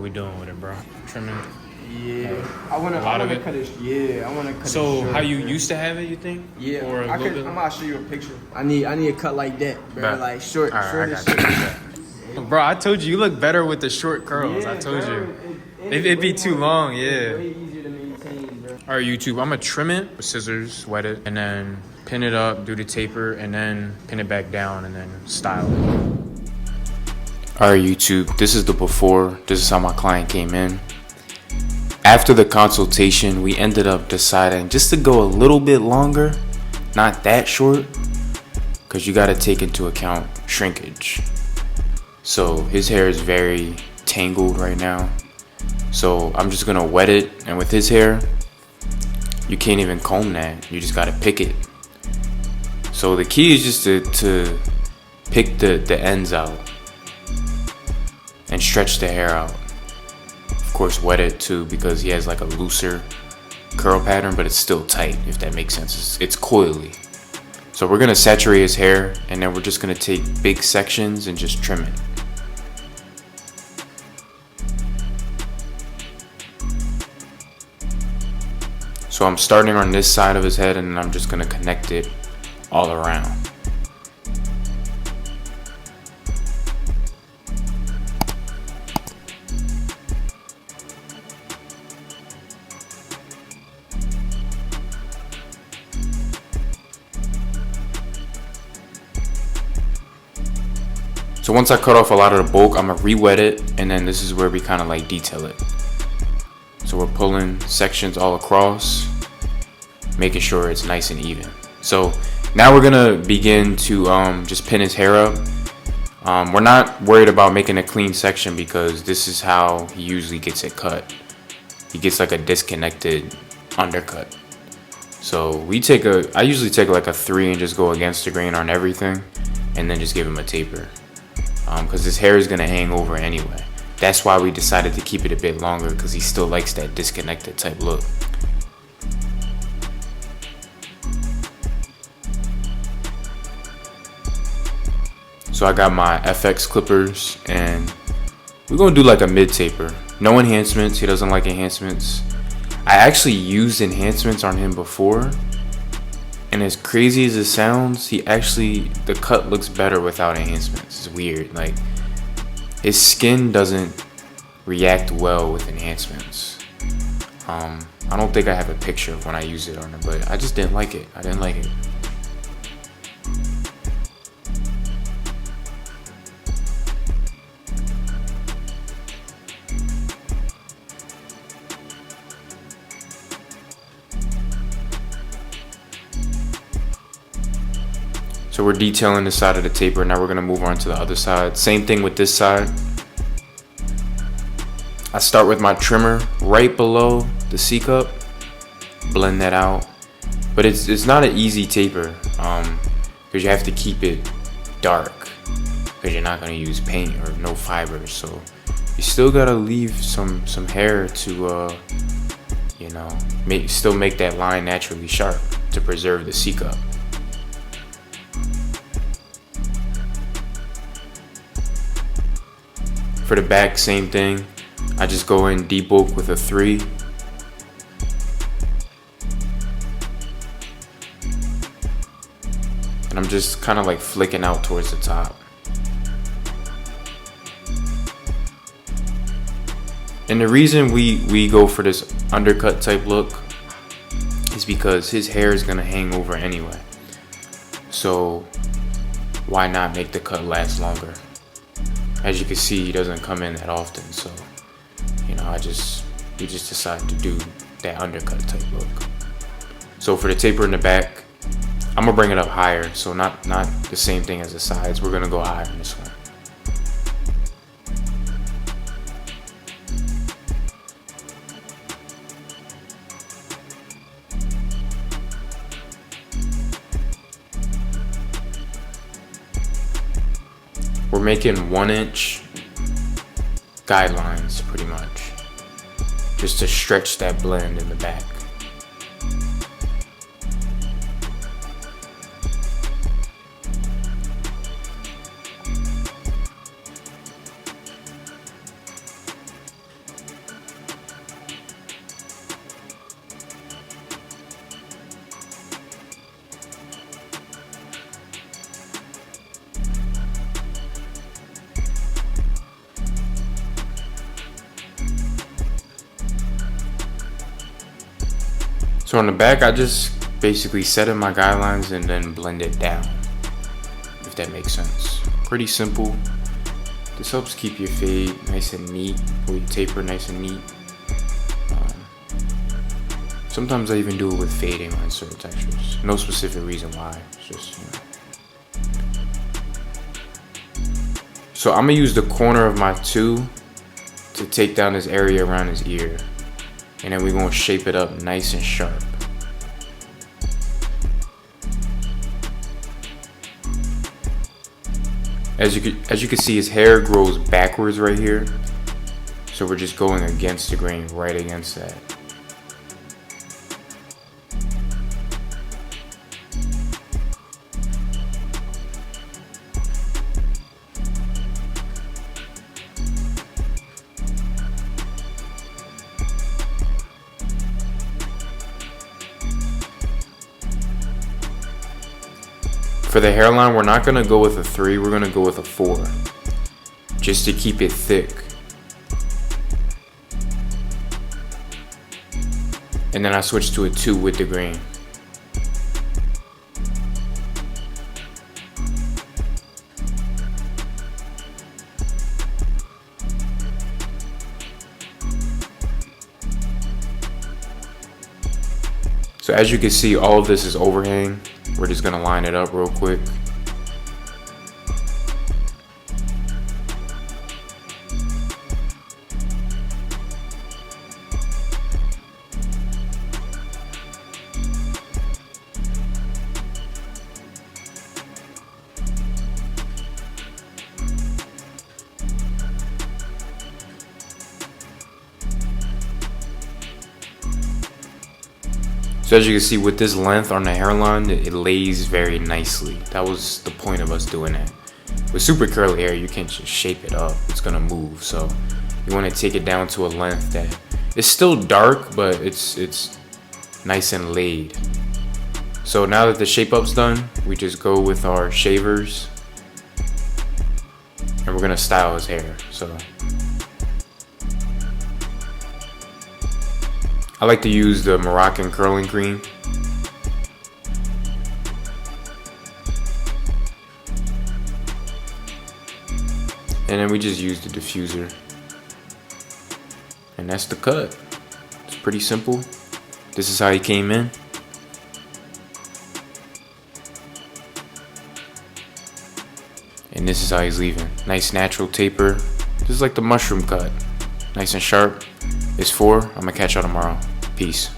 we doing with it, bro? Trimming? Yeah, I wanna cut it. Yeah, I wanna cut it. So short, how you bro. used to have it? You think? Yeah, Or I'm gonna show you a picture. I need a cut like that, bro. Bet. Like short, All right, short I as got shit. you. Bro, I told you look better with the short curls. Yeah, I told bro, you. it's It'd be way too more- long, it's yeah. way easier to maintain, bro. All right, YouTube, I'm gonna trim it with scissors, wet it, and then pin it up, do the taper, and then pin it back down, and then style it. All right, YouTube, this is the before. This is how my client came in. After the consultation, we ended up deciding just to go a little bit longer, not that short, because you got to take into account shrinkage. So his hair is very tangled right now. So I'm just gonna wet it, and with his hair, you can't even comb that. You just gotta pick it. So the key is just to pick the ends out and stretch the hair out. Of course, wet it too, because he has like a looser curl pattern, but it's still tight, if that makes sense. It's coily. So we're gonna saturate his hair, and then we're just gonna take big sections and just trim it. So I'm starting on this side of his head, and then I'm just gonna connect it all around. So once I cut off a lot of the bulk, I'm gonna re-wet it, and then this is where we kind of like detail it. So we're pulling sections all across, making sure it's nice and even. So now we're gonna begin to just pin his hair up. We're not worried about making a clean section because this is how he usually gets it cut. He gets like a disconnected undercut. So I usually take like a 3 and just go against the grain on everything, and then just give him a taper. Because his hair is gonna hang over anyway. That's why we decided to keep it a bit longer, because he still likes that disconnected type look. So I got my FX clippers, and we're gonna do like a mid taper. No enhancements, he doesn't like enhancements. I actually used enhancements on him before, and as crazy as it sounds, the cut looks better without enhancements. It's weird, like his skin doesn't react well with enhancements. I don't think I have a picture of when I used it on him, but I just didn't like it. I didn't like it. So we're detailing this side of the taper. Now we're gonna move on to the other side. Same thing with this side. I start with my trimmer right below the C-cup, blend that out. But it's not an easy taper, because you have to keep it dark, because you're not gonna use paint or no fibers. So you still gotta leave some hair to, still make that line naturally sharp to preserve the C-cup. For the back, same thing. I just go in deep bulk with a 3. And I'm just kind of like flicking out towards the top. And the reason we go for this undercut type look is because his hair is gonna hang over anyway. So why not make the cut last longer? As you can see, he doesn't come in that often, so we just decided to do that undercut type look. So for the taper in the back, I'm gonna bring it up higher, so not the same thing as the sides. We're gonna go higher in this one. We're making 1-inch guidelines pretty much, just to stretch that blend in the back. So on the back, I just basically set in my guidelines and then blend it down, if that makes sense. Pretty simple. This helps keep your fade nice and neat, or your taper nice and neat. Sometimes I even do it with fading on certain textures. No specific reason why, it's just, you know. So I'm gonna use the corner of my 2 to take down this area around his ear. And then we're gonna shape it up nice and sharp. As you can see, his hair grows backwards right here. So we're just going against the grain, right against that. For the hairline, we're not gonna go with a 3, we're gonna go with a 4. Just to keep it thick. And then I switch to a 2 with the grain. So as you can see, all of this is overhang. We're just gonna line it up real quick. So as you can see, with this length on the hairline, it lays very nicely. That was the point of us doing that. With super curly hair, you can't just shape it up. It's gonna move. So you wanna take it down to a length that it's still dark, but it's nice and laid. So now that the shape up's done, we just go with our shavers and we're gonna style his hair. So I like to use the Moroccan curling cream. And then we just use the diffuser. And that's the cut. It's pretty simple. This is how he came in. And this is how he's leaving. Nice natural taper. This is like the mushroom cut. Nice and sharp. It's 4. I'm gonna catch y'all tomorrow. Peace.